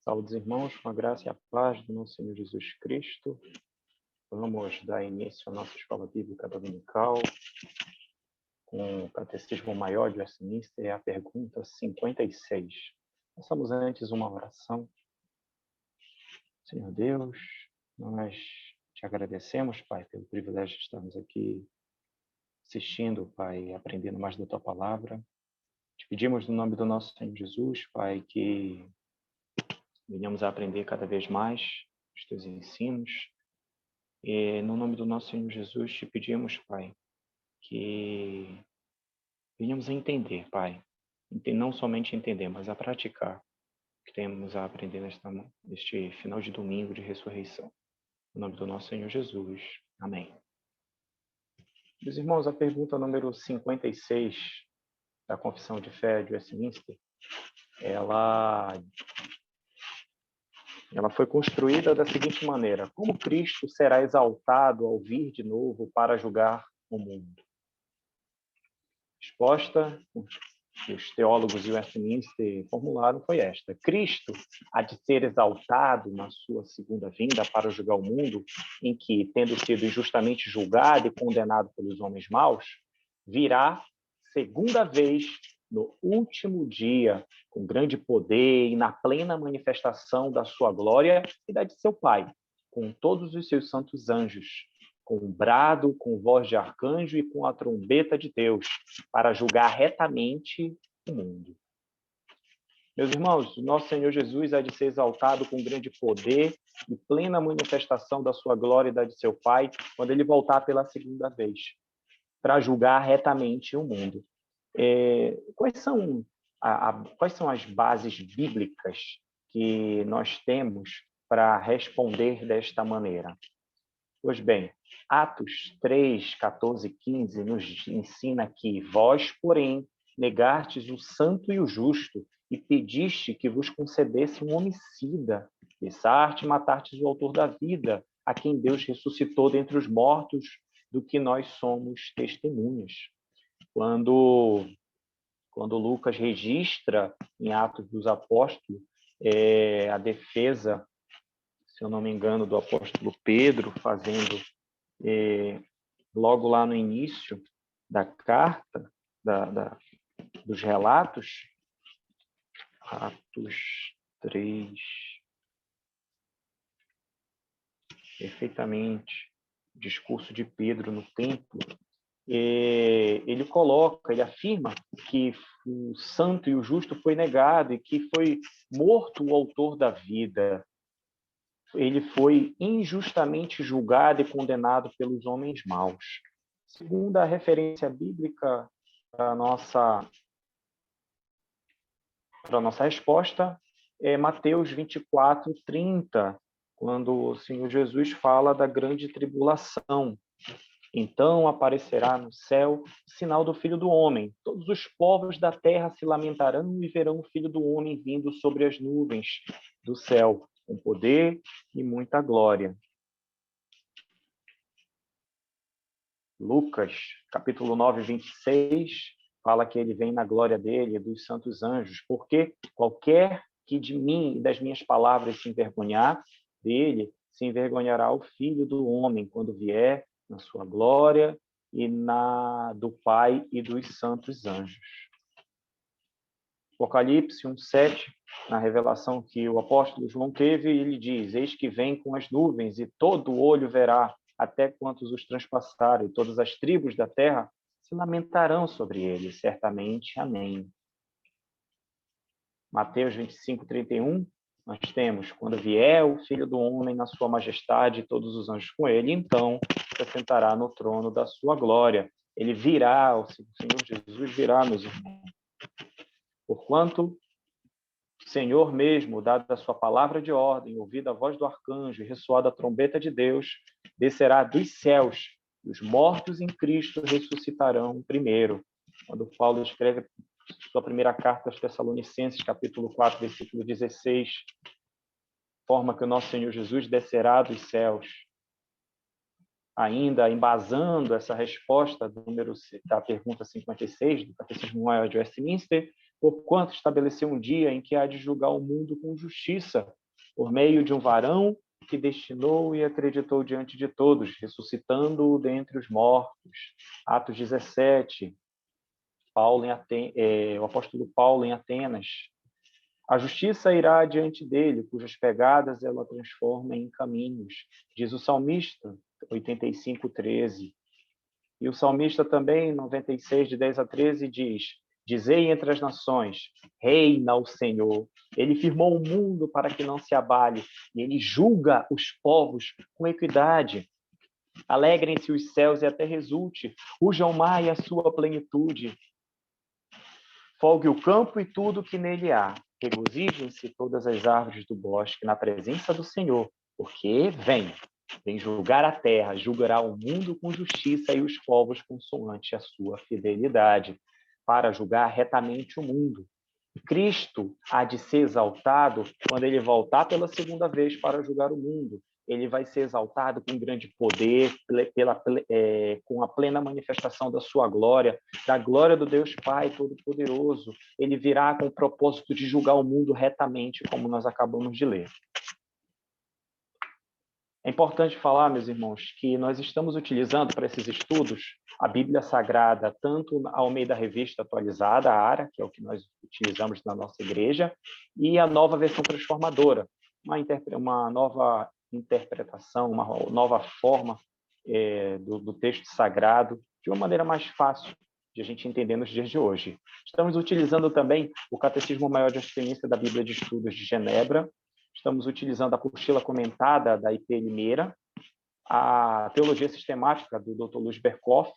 Saúde, irmãos, com a graça e a paz do nosso Senhor Jesus Cristo. Vamos dar início à nossa escola bíblica dominical com o Catecismo Maior de Westminster, a pergunta 56. Façamos antes uma oração. Senhor Deus, nós te agradecemos, Pai, pelo privilégio de estarmos aqui assistindo, Pai, aprendendo mais da Tua Palavra. Te pedimos no nome do nosso Senhor Jesus, Pai, que venhamos a aprender cada vez mais os Teus ensinos. E no nome do nosso Senhor Jesus, te pedimos, Pai, que venhamos a entender, Pai. Não somente entender, mas a praticar o que temos a aprender neste final de domingo de ressurreição. No nome do nosso Senhor Jesus. Amém. Meus irmãos, a pergunta número 56 da Confissão de Fé de Westminster, ela foi construída da seguinte maneira: como Cristo será exaltado ao vir de novo para julgar o mundo? A resposta que os teólogos de Westminster formularam foi esta: Cristo há de ser exaltado na sua segunda vinda para julgar o mundo, em que, tendo sido injustamente julgado e condenado pelos homens maus, virá segunda vez no último dia, com grande poder e na plena manifestação da sua glória e da de seu Pai, com todos os seus santos anjos, com um brado, com voz de arcanjo e com a trombeta de Deus, para julgar retamente o mundo. Meus irmãos, nosso Senhor Jesus há de ser exaltado com grande poder e plena manifestação da sua glória e da de seu Pai, quando ele voltar pela segunda vez, para julgar retamente o mundo. Quais são as bases bíblicas que nós temos para responder desta maneira? Pois bem, Atos 3, 14 e 15 nos ensina que vós, porém, negastes o santo e o justo e pediste que vos concedesse um homicida, pensaste e matastes o autor da vida, a quem Deus ressuscitou dentre os mortos, do que nós somos testemunhas. Quando Lucas registra em Atos dos Apóstolos a defesa, se eu não me engano, do apóstolo Pedro, fazendo logo lá no início da carta, dos relatos, Atos 3, perfeitamente, discurso de Pedro no templo, ele afirma que o santo e o justo foi negado e que foi morto o autor da vida. Ele foi injustamente julgado e condenado pelos homens maus. Segundo a referência bíblica para a nossa resposta, é Mateus 24, 30, quando o Senhor Jesus fala da grande tribulação. Então aparecerá no céu o sinal do Filho do Homem. Todos os povos da terra se lamentarão e verão o Filho do Homem vindo sobre as nuvens do céu, com poder e muita glória. Lucas, capítulo 9, 26, fala que ele vem na glória dele e dos santos anjos, porque qualquer que de mim e das minhas palavras se envergonhar dele, se envergonhará o Filho do Homem quando vier na sua glória e na do Pai e dos santos anjos. Apocalipse 1:7, na revelação que o apóstolo João teve, ele diz: eis que vem com as nuvens e todo olho verá, até quantos os transpassaram, e todas as tribos da terra se lamentarão sobre ele, certamente. Amém. Mateus 25:31, nós temos: quando vier o Filho do Homem na sua majestade e todos os anjos com ele, então se sentará no trono da sua glória. Ele virá, o Senhor Jesus virá, meus irmãos. Porquanto o Senhor mesmo, dada a sua palavra de ordem, ouvida a voz do arcanjo e ressoada a trombeta de Deus, descerá dos céus, e os mortos em Cristo ressuscitarão primeiro. Quando Paulo escreve sua primeira carta aos Tessalonicenses, capítulo 4, versículo 16, forma que o nosso Senhor Jesus descerá dos céus. Ainda embasando essa resposta da pergunta 56 do Catecismo Maior de Westminster, porquanto estabeleceu um dia em que há de julgar o mundo com justiça, por meio de um varão que destinou e acreditou diante de todos, ressuscitando-o dentre os mortos. Atos 17, o apóstolo Paulo em Atenas. A justiça irá diante dele, cujas pegadas ela transforma em caminhos, diz o salmista, 85:13. E o salmista também, 96, de 10 a 13, diz: Dizei entre as nações, reina o Senhor. Ele firmou o mundo para que não se abale, e ele julga os povos com equidade. Alegrem-se os céus e a terra exulte, ruja o mar e a sua plenitude. Folgue o campo e tudo que nele há. Regozijem-se todas as árvores do bosque na presença do Senhor, porque vem julgar a terra, julgará o mundo com justiça e os povos consoante a sua fidelidade, para julgar retamente o mundo. Cristo há de ser exaltado quando ele voltar pela segunda vez para julgar o mundo. Ele vai ser exaltado com grande poder, com a plena manifestação da sua glória, da glória do Deus Pai Todo-Poderoso. Ele virá com o propósito de julgar o mundo retamente, como nós acabamos de ler. É importante falar, meus irmãos, que nós estamos utilizando para esses estudos a Bíblia Sagrada, tanto a Almeida Revista Atualizada, a ARA, que é o que nós utilizamos na nossa igreja, e a Nova Versão Transformadora, uma nova interpretação, uma nova forma do texto sagrado, de uma maneira mais fácil de a gente entender nos dias de hoje. Estamos utilizando também o Catecismo Maior de Westminster da Bíblia de Estudos de Genebra. Estamos utilizando a apostila comentada da IP Limeira, a Teologia Sistemática do Dr. Luiz Berkoff,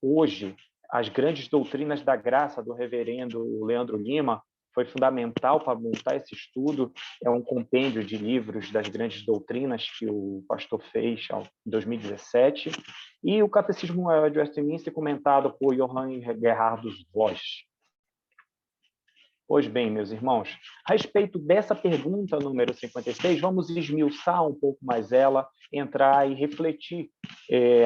hoje, as grandes doutrinas da graça do reverendo Leandro Lima, foi fundamental para montar esse estudo. É um compêndio de livros das grandes doutrinas que o pastor fez em 2017. E o Catecismo Maior de Westminster, comentado por Johann Gerhardus Voss. Pois bem, meus irmãos, a respeito dessa pergunta número 56, vamos esmiuçar um pouco mais ela, entrar e refletir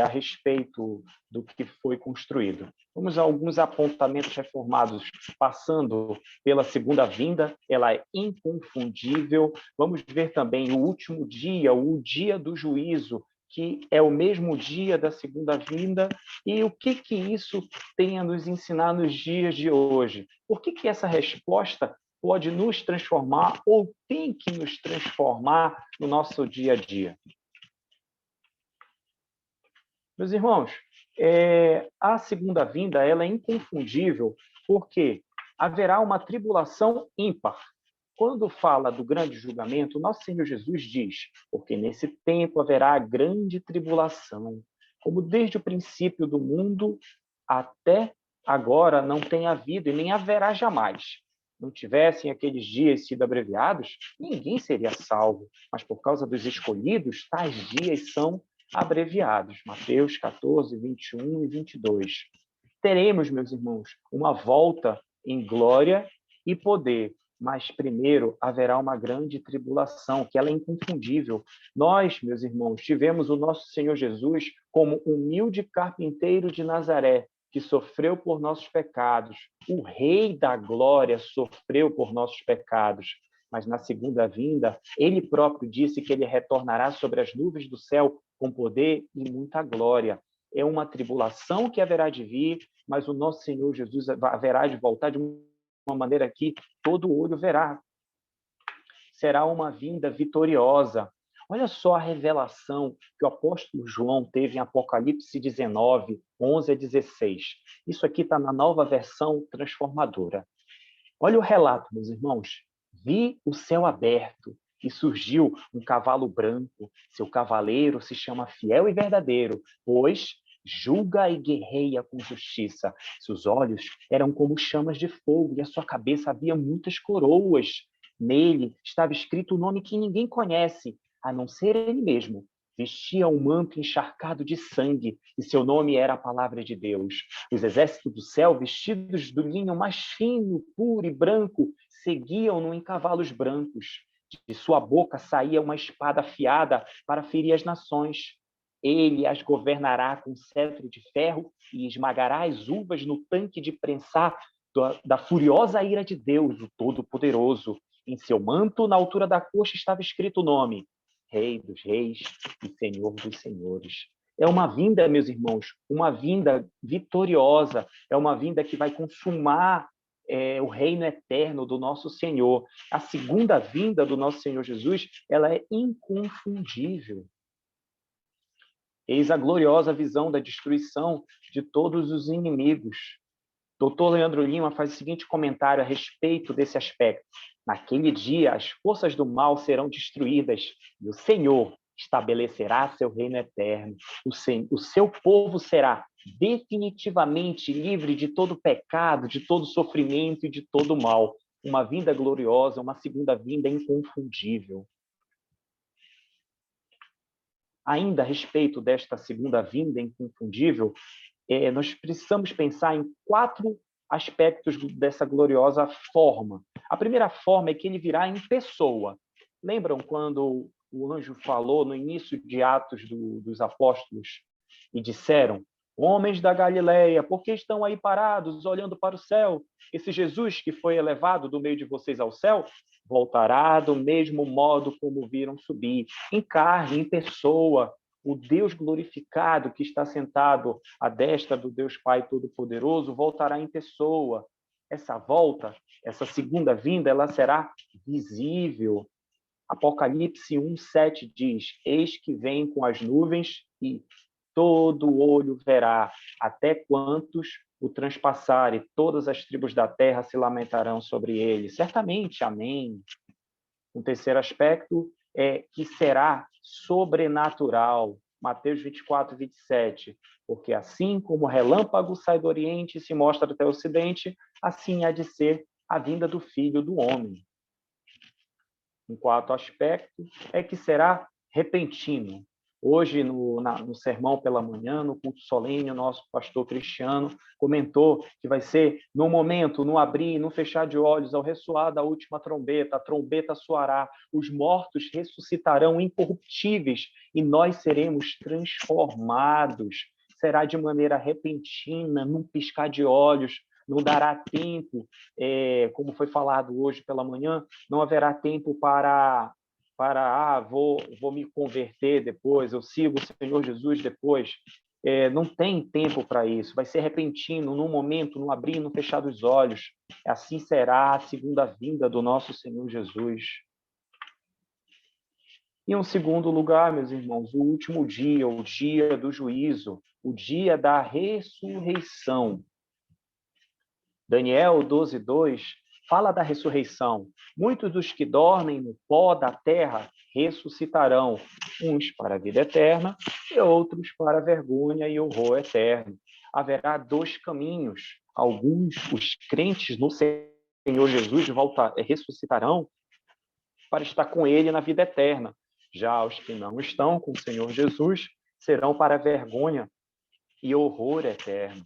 a respeito do que foi construído. Vamos a alguns apontamentos reformados, passando pela segunda vinda, ela é inconfundível. Vamos ver também o último dia, o dia do juízo, que é o mesmo dia da segunda vinda, e o que isso tem a nos ensinar nos dias de hoje? Por que essa resposta pode nos transformar ou tem que nos transformar no nosso dia a dia? Meus irmãos, a segunda vinda ela é inconfundível porque haverá uma tribulação ímpar. Quando fala do grande julgamento, nosso Senhor Jesus diz, porque nesse tempo haverá grande tribulação, como desde o princípio do mundo até agora não tem havido e nem haverá jamais. Não tivessem aqueles dias sido abreviados, ninguém seria salvo, mas por causa dos escolhidos, tais dias são abreviados. Mateus 14, 21 e 22. Teremos, meus irmãos, uma volta em glória e poder, mas primeiro haverá uma grande tribulação, que ela é inconfundível. Nós, meus irmãos, tivemos o nosso Senhor Jesus como humilde carpinteiro de Nazaré, que sofreu por nossos pecados. O Rei da Glória sofreu por nossos pecados. Mas na segunda vinda, ele próprio disse que ele retornará sobre as nuvens do céu com poder e muita glória. É uma tribulação que haverá de vir, mas o nosso Senhor Jesus haverá de voltar de uma maneira que todo olho verá. Será uma vinda vitoriosa. Olha só a revelação que o apóstolo João teve em Apocalipse 19, 11 a 16. Isso aqui está na Nova Versão Transformadora. Olha o relato, meus irmãos. Vi o céu aberto e surgiu um cavalo branco. Seu cavaleiro se chama Fiel e Verdadeiro, pois julga e guerreia com justiça. Seus olhos eram como chamas de fogo e a sua cabeça havia muitas coroas. Nele estava escrito o nome que ninguém conhece, a não ser ele mesmo. Vestia um manto encharcado de sangue e seu nome era a Palavra de Deus. Os exércitos do céu, vestidos do linho mais fino, puro e branco, seguiam-no em cavalos brancos. De sua boca saía uma espada afiada para ferir as nações. Ele as governará com cetro de ferro e esmagará as uvas no tanque de prensar da furiosa ira de Deus, o Todo-Poderoso. Em seu manto, na altura da coxa, estava escrito o nome: Rei dos Reis e Senhor dos Senhores. É uma vinda, meus irmãos, uma vinda vitoriosa, é uma vinda que vai consumar o reino eterno do nosso Senhor. A segunda vinda do nosso Senhor Jesus, ela é inconfundível. Eis a gloriosa visão da destruição de todos os inimigos. Dr. Leandro Lima faz o seguinte comentário a respeito desse aspecto. Naquele dia, as forças do mal serão destruídas e o Senhor estabelecerá seu reino eterno. O seu povo será definitivamente livre de todo pecado, de todo sofrimento e de todo mal. Uma vinda gloriosa, uma segunda vinda inconfundível. Ainda a respeito desta segunda vinda inconfundível, nós precisamos pensar em 4 aspectos dessa gloriosa forma. A primeira forma é que ele virá em pessoa. Lembram quando o anjo falou no início de Atos dos Apóstolos e disseram: homens da Galileia, por que estão aí parados, olhando para o céu? Esse Jesus que foi elevado do meio de vocês ao céu, voltará do mesmo modo como viram subir, em carne, em pessoa. O Deus glorificado que está sentado à destra do Deus Pai Todo-Poderoso voltará em pessoa. Essa volta, essa segunda vinda, ela será visível. Apocalipse 1:7 diz: eis que vem com as nuvens e todo olho verá, até quantos o transpassar, e todas as tribos da terra se lamentarão sobre ele. Certamente, amém. Um terceiro aspecto é que será sobrenatural. Mateus 24:27. Porque assim como o relâmpago sai do Oriente e se mostra até o Ocidente, assim há de ser a vinda do Filho do Homem. Um quarto aspecto é que será repentino. Hoje, no sermão pela manhã, no culto solene, o nosso pastor Cristiano comentou que vai ser no momento, no abrir e no fechar de olhos, ao ressoar da última trombeta, a trombeta soará, os mortos ressuscitarão incorruptíveis e nós seremos transformados. Será de maneira repentina, num piscar de olhos, não dará tempo, como foi falado hoje pela manhã, não haverá tempo para vou me converter depois, eu sigo o Senhor Jesus depois. Não tem tempo para isso, vai ser repentino, num momento, no abrir e no fechar dos olhos. Assim será a segunda vinda do nosso Senhor Jesus. E em segundo lugar, meus irmãos, o último dia, o dia do juízo, o dia da ressurreição. Daniel 12:2 fala da ressurreição. Muitos dos que dormem no pó da terra ressuscitarão, uns para a vida eterna e outros para a vergonha e horror eterno. Haverá 2 caminhos. Alguns, os crentes no Senhor Jesus, ressuscitarão para estar com ele na vida eterna. Já os que não estão com o Senhor Jesus serão para a vergonha e horror eterno.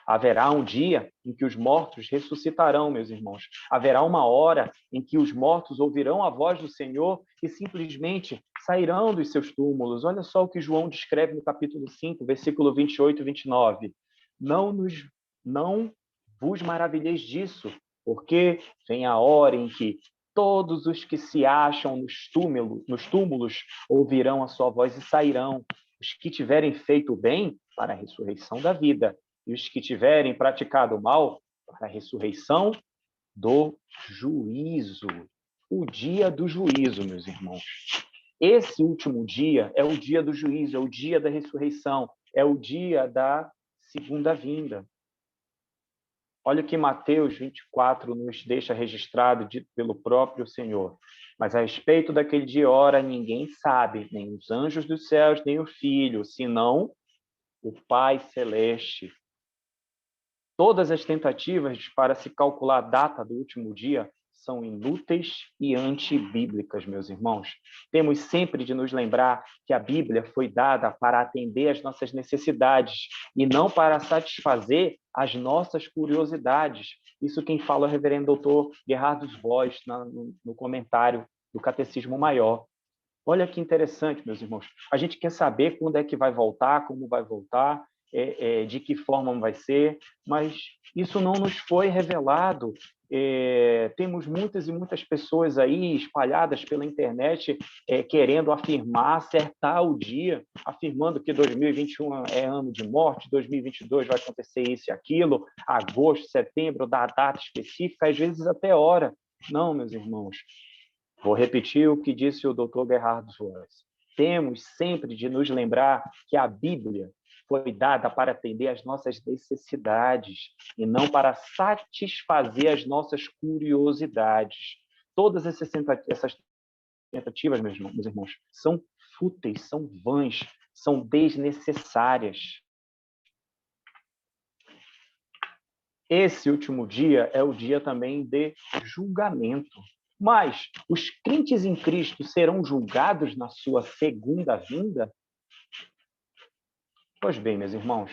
Haverá um dia em que os mortos ressuscitarão, meus irmãos. Haverá uma hora em que os mortos ouvirão a voz do Senhor e simplesmente sairão dos seus túmulos. Olha só o que João descreve no capítulo 5, versículo 28 e 29. Não vos maravilheis disso, porque vem a hora em que todos os que se acham nos túmulos ouvirão a sua voz e sairão. Os que tiverem feito o bem, para a ressurreição da vida, e os que tiverem praticado o mal, para a ressurreição do juízo. O dia do juízo, meus irmãos. Esse último dia é o dia do juízo, é o dia da ressurreição, é o dia da segunda vinda. Olha o que Mateus 24 nos deixa registrado, dito pelo próprio Senhor. Mas a respeito daquele dia e hora, ninguém sabe, nem os anjos dos céus, nem o Filho, senão o Pai Celeste. Todas as tentativas para se calcular a data do último dia são inúteis e antibíblicas, meus irmãos. Temos sempre de nos lembrar que a Bíblia foi dada para atender às nossas necessidades e não para satisfazer as nossas curiosidades. Isso quem fala é o reverendo doutor Gerardo Voss, no comentário do Catecismo Maior. Olha que interessante, meus irmãos. A gente quer saber quando é que vai voltar, como vai voltar. de que forma vai ser, mas isso não nos foi revelado. Temos muitas e muitas pessoas aí espalhadas pela internet querendo afirmar, acertar o dia, afirmando que 2021 é ano de morte, 2022 vai acontecer isso e aquilo, agosto, setembro, da data específica, às vezes até hora. Não, meus irmãos. Vou repetir o que disse o Dr. Gerhard Schwartz. Temos sempre de nos lembrar que a Bíblia foi dada para atender às nossas necessidades e não para satisfazer as nossas curiosidades. Todas essas tentativas, meus irmãos, são fúteis, são vãs, são desnecessárias. Esse último dia é o dia também de julgamento. Mas os crentes em Cristo serão julgados na sua segunda vinda? Pois bem, meus irmãos,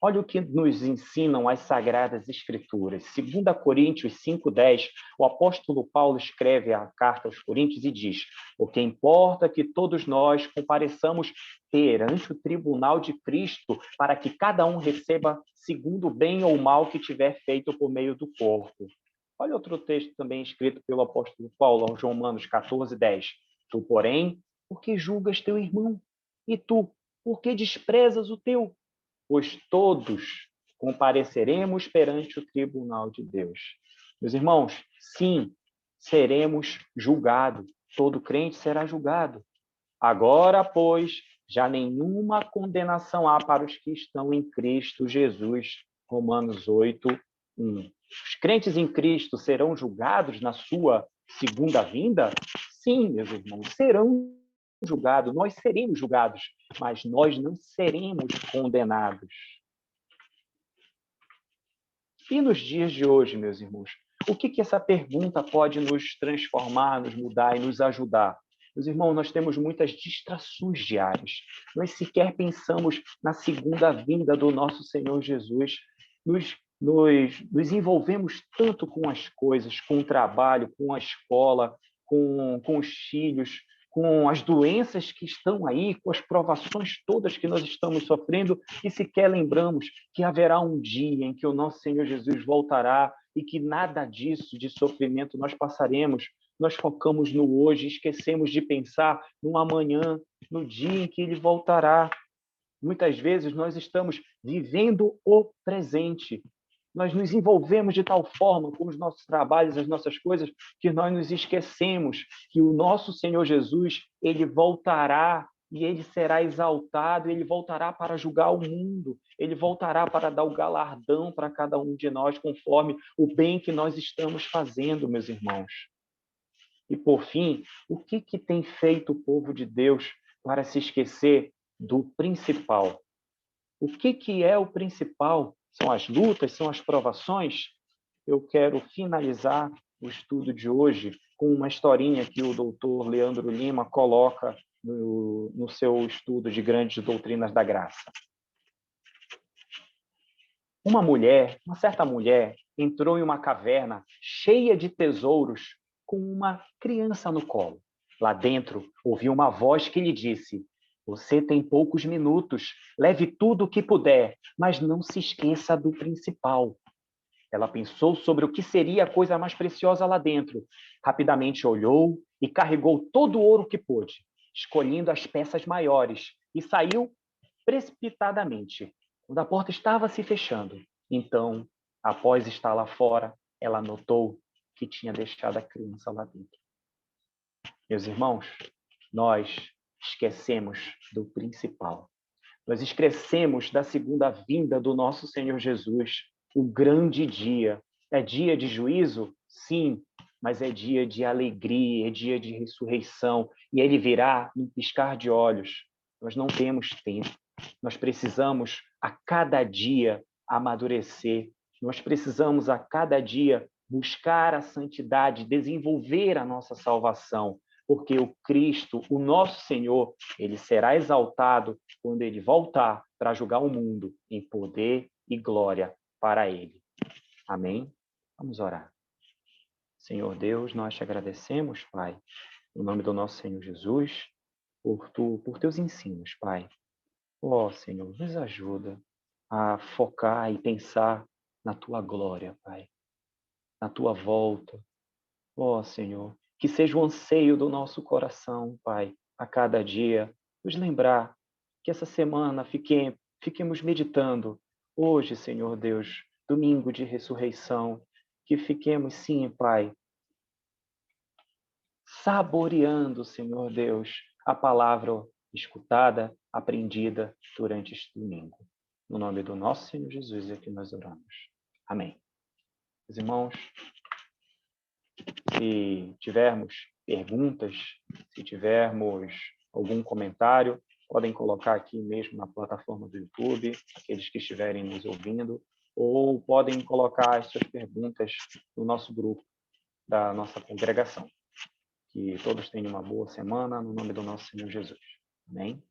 olha o que nos ensinam as Sagradas Escrituras. 2 Coríntios 5:10, o apóstolo Paulo escreve a carta aos Coríntios e diz: porque importa que todos nós compareçamos perante o tribunal de Cristo, para que cada um receba segundo o bem ou o mal que tiver feito por meio do corpo. Olha outro texto também escrito pelo apóstolo Paulo, aos Romanos 14:10. Tu, porém, por que julgas teu irmão? E tu, por que desprezas o teu? Pois todos compareceremos perante o tribunal de Deus. Meus irmãos, sim, seremos julgados. Todo crente será julgado. Agora, pois, já nenhuma condenação há para os que estão em Cristo Jesus. Romanos 8:1. Os crentes em Cristo serão julgados na sua segunda vinda? Sim, meus irmãos, serão julgados, nós seremos julgados, mas nós não seremos condenados. E nos dias de hoje, meus irmãos, o que essa pergunta pode nos transformar, nos mudar e nos ajudar? Meus irmãos, nós temos muitas distrações diárias. Nós sequer pensamos na segunda vinda do nosso Senhor Jesus. Nos envolvemos tanto com as coisas, com o trabalho, com a escola, com os filhos, com as doenças que estão aí, com as provações todas que nós estamos sofrendo, e sequer lembramos que haverá um dia em que o nosso Senhor Jesus voltará e que nada disso, de sofrimento, nós passaremos. Nós focamos no hoje, esquecemos de pensar no amanhã, no dia em que ele voltará. Muitas vezes nós estamos vivendo o presente. Nós nos envolvemos de tal forma com os nossos trabalhos, as nossas coisas, que nós nos esquecemos que o nosso Senhor Jesus, ele voltará e ele será exaltado, ele voltará para julgar o mundo, ele voltará para dar o galardão para cada um de nós, conforme o bem que nós estamos fazendo, meus irmãos. E, por fim, o que tem feito o povo de Deus para se esquecer do principal? O que é o principal? São as lutas, são as provações? Eu quero finalizar o estudo de hoje com uma historinha que o doutor Leandro Lima coloca no seu estudo de Grandes Doutrinas da Graça. Uma certa mulher, entrou em uma caverna cheia de tesouros com uma criança no colo. Lá dentro, ouviu uma voz que lhe disse: você tem poucos minutos, leve tudo o que puder, mas não se esqueça do principal. Ela pensou sobre o que seria a coisa mais preciosa lá dentro. Rapidamente olhou e carregou todo o ouro que pôde, escolhendo as peças maiores, e saiu precipitadamente, quando a porta estava se fechando. Então, após estar lá fora, ela notou que tinha deixado a criança lá dentro. Meus irmãos, nós esquecemos do principal. Nós esquecemos da segunda vinda do nosso Senhor Jesus, o grande dia. É dia de juízo? Sim, mas é dia de alegria, é dia de ressurreição, e ele virá num piscar de olhos. Nós não temos tempo. Nós precisamos a cada dia amadurecer. Nós precisamos a cada dia buscar a santidade, desenvolver a nossa salvação, porque o Cristo, o nosso Senhor, ele será exaltado quando ele voltar para julgar o mundo em poder e glória para ele. Amém? Vamos orar. Senhor Deus, nós te agradecemos, Pai, no nome do nosso Senhor Jesus, por teus ensinos, Pai. Ó Senhor, nos ajuda a focar e pensar na Tua glória, Pai, na Tua volta. Ó Senhor, que seja o anseio do nosso coração, Pai, a cada dia, nos lembrar que essa semana fiquemos meditando. Hoje, Senhor Deus, domingo de ressurreição, que fiquemos, sim, Pai, saboreando, Senhor Deus, a palavra escutada, aprendida durante este domingo. No nome do nosso Senhor Jesus é que nós oramos. Amém. Meus irmãos, se tivermos perguntas, se tivermos algum comentário, podem colocar aqui mesmo na plataforma do YouTube, aqueles que estiverem nos ouvindo, ou podem colocar as suas perguntas no nosso grupo da nossa congregação. Que todos tenham uma boa semana, no nome do nosso Senhor Jesus. Amém?